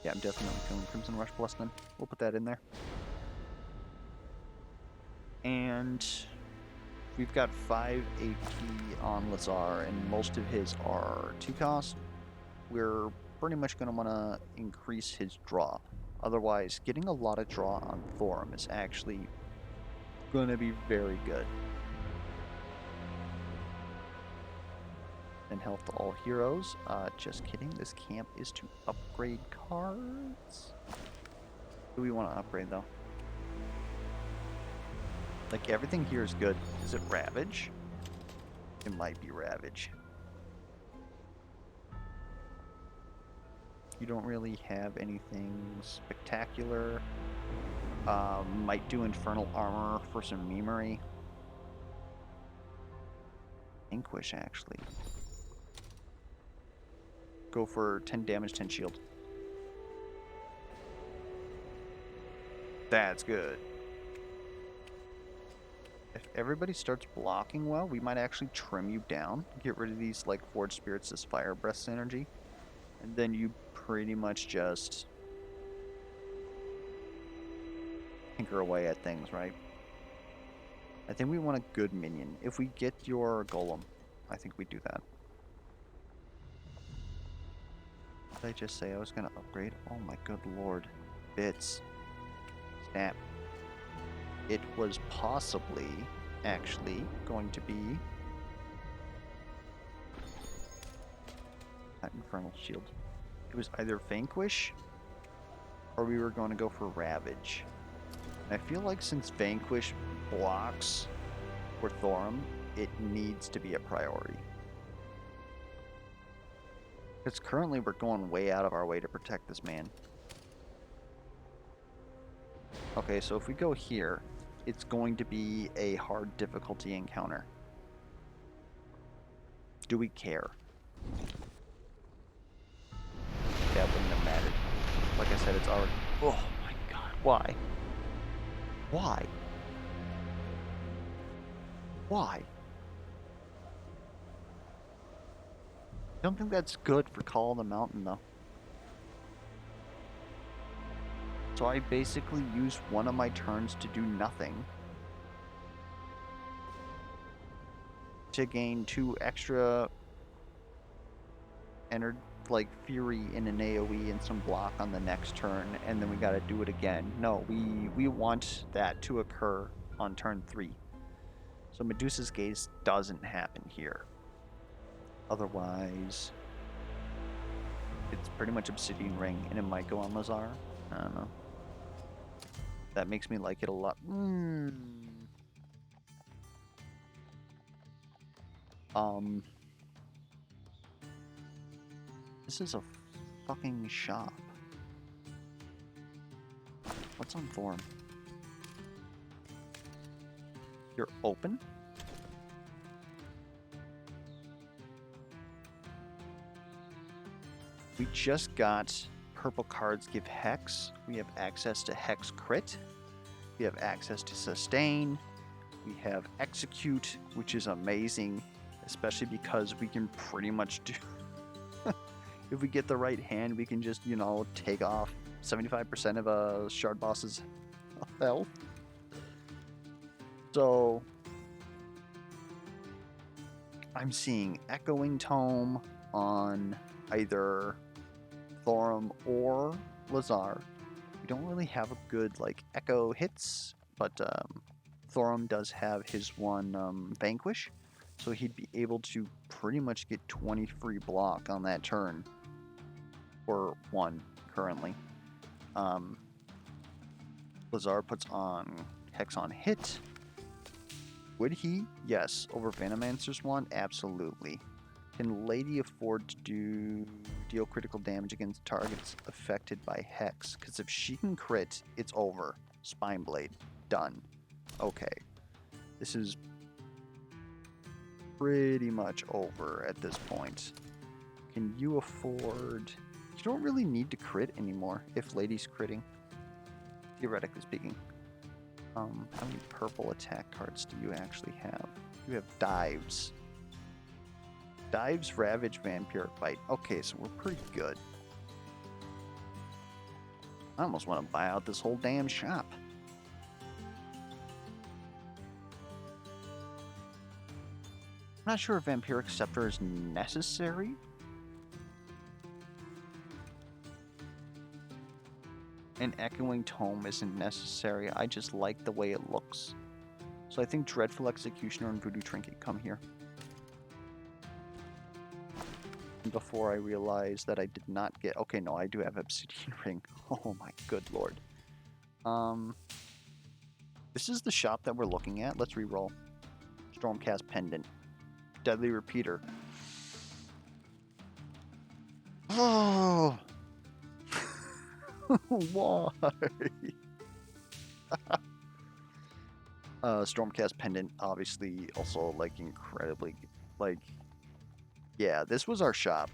Yeah, I'm definitely feeling Crimson Rush Plus then. We'll put that in there. And we've got 5 AP on Lazaar, and most of his are 2 cost. We're pretty much going to want to increase his draw. Otherwise, getting a lot of draw on Thoram is actually going to be very good. And health to all heroes. Just kidding. This camp is to upgrade cards. Who do we want to upgrade though? Like everything here is good. Is it Ravage? It might be Ravage. You don't really have anything spectacular. Might do Infernal Armor for some memory. Vanquish actually. Go for 10 damage, 10 shield. That's good. If everybody starts blocking well, we might actually trim you down. Get rid of these like Forged Spirits, this Fire Breath synergy. And then you pretty much just tinker away at things, right? I think we want a good minion. If we get your Golem, I think we do that. What did I just say? I was going to upgrade? Oh my good lord. Bits. Snap. It was possibly, actually, going to be... not Infernal Shield. It was either Vanquish, or we were going to go for Ravage. And I feel like since Vanquish blocks for Thoram, it needs to be a priority. Because currently we're going way out of our way to protect this man. Okay, so if we go here, it's going to be a hard difficulty encounter. Do we care? That wouldn't have mattered. Like I said, it's already... oh my god, why? Why? Why? I don't think that's good for Call of the Mountain, though. So I basically use one of my turns to do nothing. To gain 2 extra... like Fury in an AoE and some block on the next turn, and then we gotta do it again. No, we want that to occur on turn 3. So Medusa's Gaze doesn't happen here. Otherwise, it's pretty much Obsidian Ring, and it might go on Lazaar. I don't know. That makes me like it a lot. This is a fucking shop. What's on Thoram? You're open? We just got purple cards give Hex. We have access to Hex Crit. We have access to Sustain. We have Execute, which is amazing, especially because we can pretty much do... if we get the right hand, we can just, you know, take off 75% of a shard boss's health. So I'm seeing Echoing Tome on either Thoram or Lazaar. We don't really have a good like echo hits, but Thoram does have his one Vanquish, so he'd be able to pretty much get 20 free block on that turn. Or 1 currently. Lazaar puts on Hex on hit. Would he? Yes. Over Venomancer's one? Absolutely. Can Lady afford to deal critical damage against targets affected by Hex? Because if she can crit, it's over. Spine Blade. Done. Okay. This is pretty much over at this point. Can you afford... You don't really need to crit anymore if Lady's critting. theoretically speaking. How many purple attack cards do you actually have? You have Dives. Dives, Ravage, Vampiric Bite. Okay, so we're pretty good. I almost want to buy out this whole damn shop. I'm not sure if Vampiric Scepter is necessary. An Echoing Tome isn't necessary. I just like the way it looks. So I think Dreadful Executioner and Voodoo Trinket come here. And before I realized that I did not get... Okay, no, I do have Obsidian Ring. Oh my good lord. This is the shop that we're looking at. Let's reroll. Stormcast Pendant. Deadly Repeater. Oh! Why? Stormcast Pendant, obviously, also, like, incredibly, like... Yeah, this was our shop.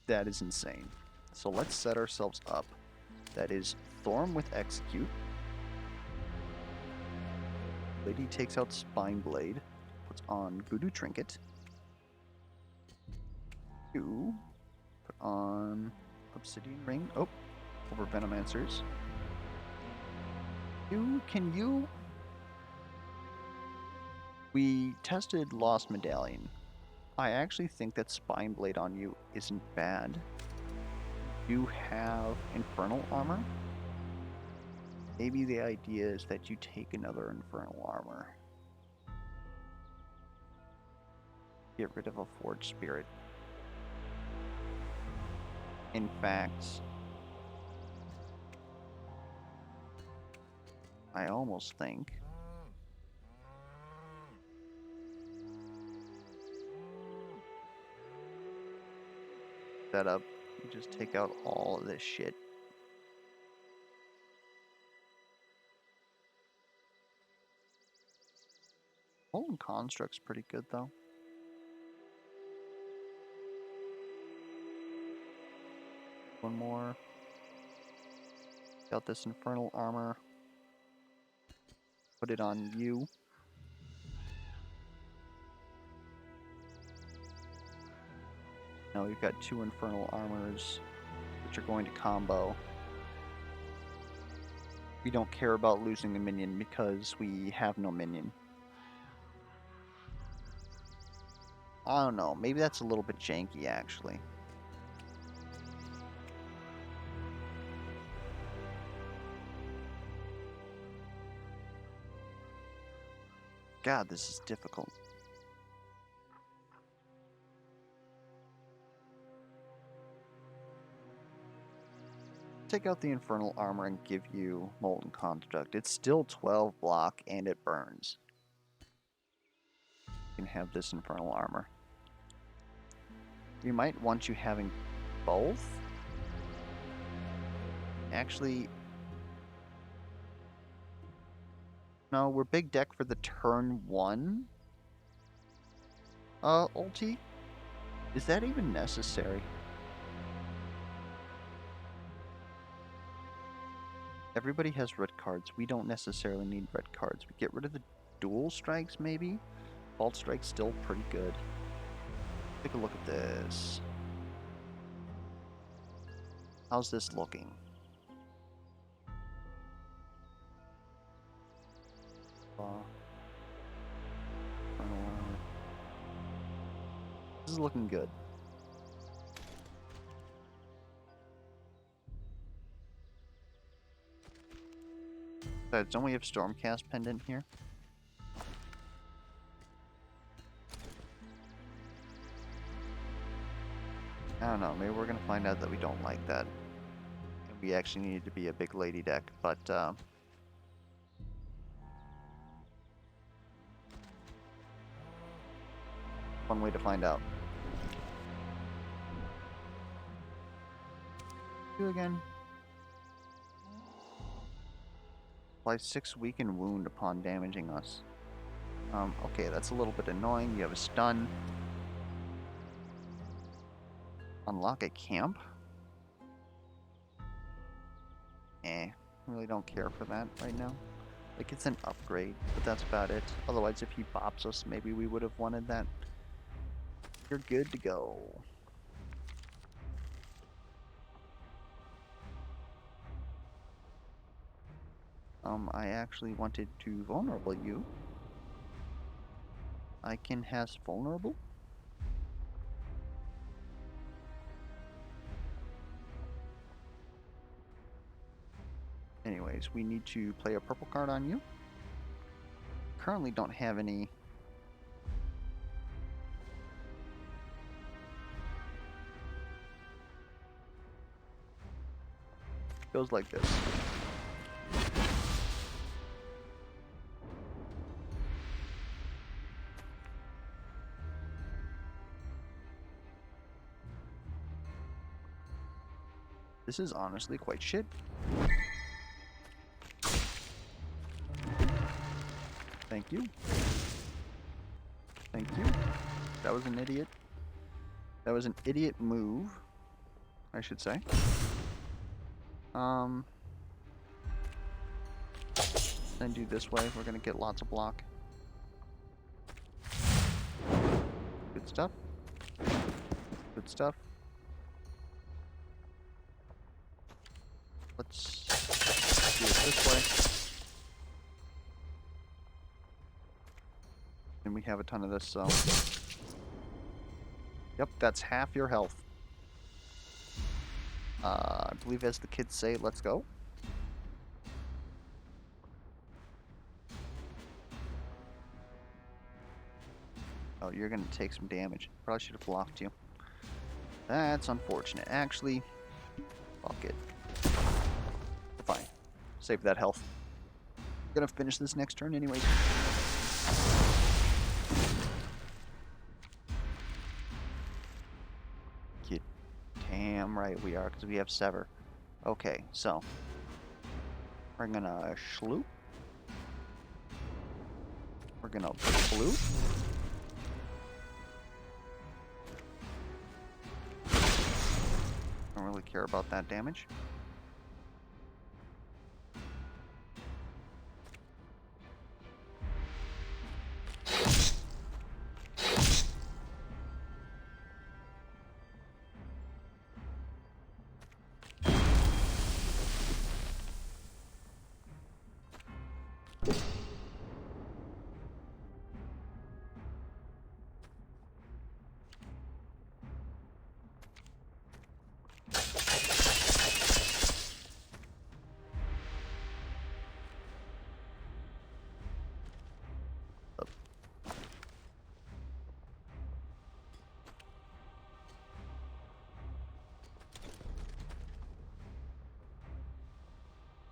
That is insane. So let's set ourselves up. That is Thoram with Execute. Lady takes out Spine Blade. Puts on Voodoo Trinket. 2. Put on Obsidian Ring. Oh, over Venomancers. 2, can you... We tested Lost Medallion. I actually think that Spine Blade on you isn't bad. You have Infernal Armor. Maybe the idea is that you take another Infernal Armor. Get rid of a Forged Spirit. In fact, I almost think that up, you just take out all of this shit. Molten Construct's pretty good though. One more. Got this Infernal Armor. Put it on you. Now we've got 2 Infernal Armors, which are going to combo. We don't care about losing a minion because we have no minion. I don't know, maybe that's a little bit janky actually. God, this is difficult. Take out the Infernal Armor and give you Molten Construct. It's still 12 block and it burns. You can have this Infernal Armor. We might want you having both. Actually, no, we're big deck for the turn 1 ulti. Is that even necessary? Everybody has red cards. We don't necessarily need red cards. We get rid of the dual strikes, maybe? Vault Strike's still pretty good. Take a look at this. How's this looking? This is looking good. Besides, don't we have Stormcast Pendant here? I don't know, maybe we're gonna find out that we don't like that. And we actually need to be a big lady deck, but one way to find out. Do again. Apply 6 weaken wound upon damaging us. Okay, that's a little bit annoying. You have a stun. Unlock a camp? Eh. Really don't care for that right now. Like, it's an upgrade, but that's about it. Otherwise, if he bops us, maybe we would have wanted that. You're good to go. I actually wanted to vulnerable you. I can has vulnerable. Anyways, we need to play a purple card on you. Currently don't have any. Goes like this. This is honestly quite shit. Thank you. Thank you. That was an idiot. That was an idiot move, I should say. Then do this way. We're gonna get lots of block. Good stuff. Good stuff. Let's do it this way. And we have a ton of this, so... Yep, that's half your health. I believe as the kids say, let's go. Oh, you're gonna take some damage. Probably should have blocked you. That's unfortunate. Actually, fuck it. Fine. Save that health. Gonna finish this next turn anyway. Get damn right we are, because we have Sever. Okay, so we're gonna Shloop. We're gonna Blue. Don't really care about that damage.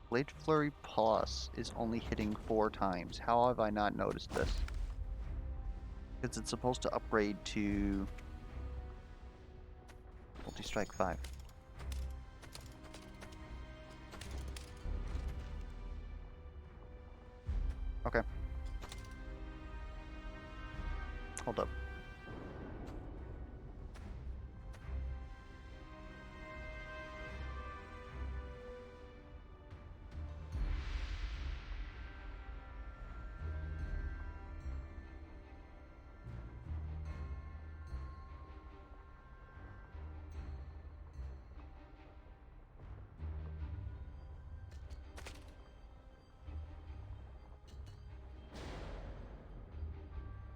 Blade Flurry Plus is only hitting 4 times. How have I not noticed this? Because it's supposed to upgrade to Multi-Strike 5. Okay. Hold up.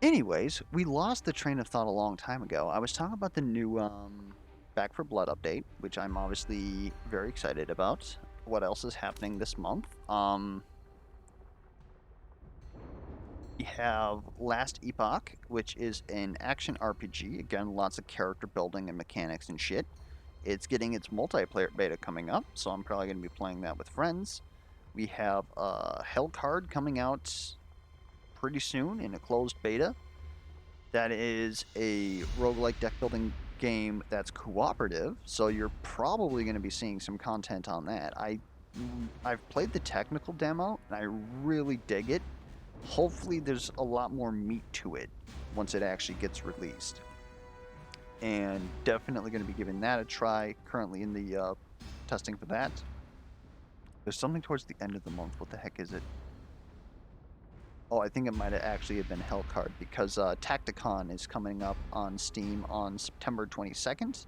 Anyways, we lost the train of thought a long time ago. I was talking about the new Back for Blood update, which I'm obviously very excited about. What else is happening this month? We have Last Epoch, which is an action RPG. Again, lots of character building and mechanics and shit. It's getting its multiplayer beta coming up, so I'm probably going to be playing that with friends. We have Hellcard coming out pretty soon in a closed beta. That is a roguelike deck building game that's cooperative, so you're probably going to be seeing some content on that. I've played the technical demo, and I really dig it. Hopefully there's a lot more meat to it once it actually gets released. And definitely going to be giving that a try, currently in the testing for that. There's something towards the end of the month. What the heck is it? Oh, I think it might have actually been Hellcard because Tacticon is coming up on Steam on September 22nd,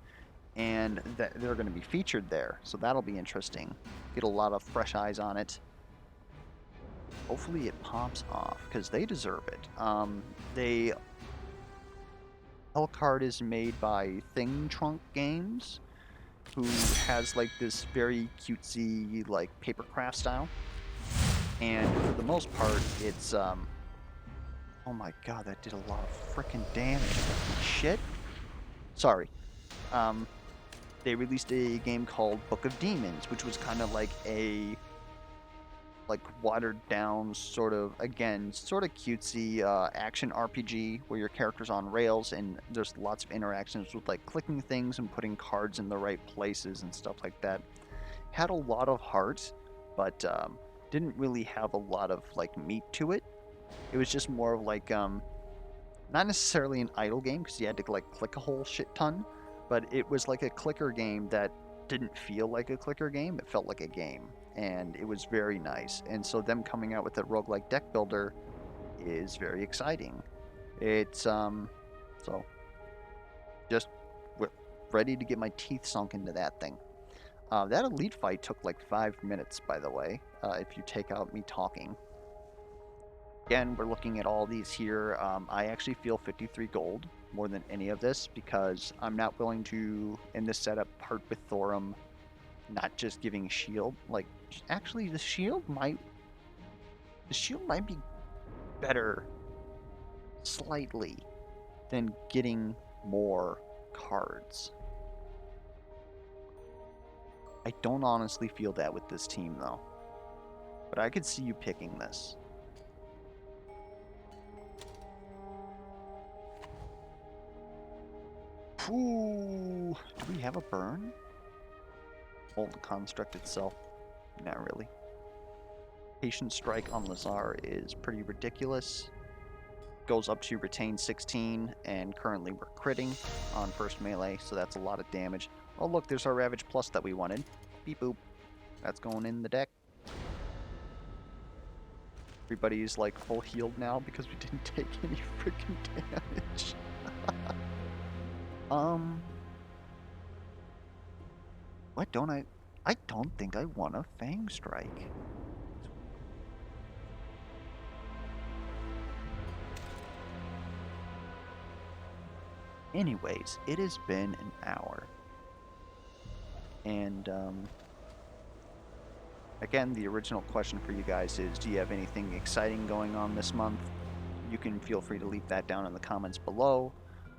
and they're going to be featured there, so that'll be interesting. Get a lot of fresh eyes on it. Hopefully it pops off because they deserve it. Hellcard is made by Thing Trunk Games, who has like this very cutesy like papercraft style, and for the most part, it's oh my god, that did a lot of freaking damage. Shit. Sorry. They released a game called Book of Demons, which was kind of like a watered down sort of, again, sort of cutesy action RPG where your character's on rails and there's lots of interactions with like clicking things and putting cards in the right places and stuff like that. Had a lot of heart, but didn't really have a lot of like meat to it. It was just more of like not necessarily an idle game because you had to like click a whole shit ton, but it was like a clicker game that didn't feel like a clicker game. It felt like a game, and it was very nice. And so them coming out with a roguelike deck builder is very exciting. It's so just ready to get my teeth sunk into that thing. That elite fight took like 5 minutes, by the way, if you take out me talking. Again, we're looking at all these here. I actually feel 53 gold more than any of this because I'm not willing to, in this setup, part with Thoram, not just giving shield. Like, actually, the shield might be better slightly than getting more cards. I don't honestly feel that with this team, though. But I could see you picking this. Ooh, do we have a burn? Well, the construct itself, not really. Patient Strike on Lazaar is pretty ridiculous. Goes up to retain 16, and currently we're critting on first melee, so that's a lot of damage. Oh look, there's our Ravage Plus that we wanted. Beep boop. That's going in the deck. Everybody's like full healed now because we didn't take any freaking damage. Why don't I don't think I want a Fang Strike. Anyways, it has been an hour. And, again, the original question for you guys is, do you have anything exciting going on this month? You can feel free to leave that down in the comments below.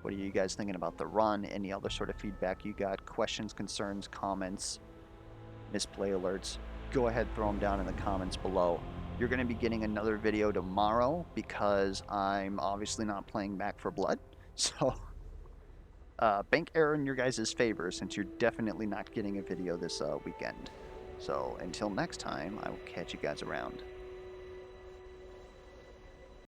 What are you guys thinking about the run? Any other sort of feedback you got? Questions, concerns, comments, misplay alerts? Go ahead, throw them down in the comments below. You're going to be getting another video tomorrow because I'm obviously not playing Back 4 Blood. So, bank error in your guys' favor since you're definitely not getting a video this weekend. So, until next time, I will catch you guys around.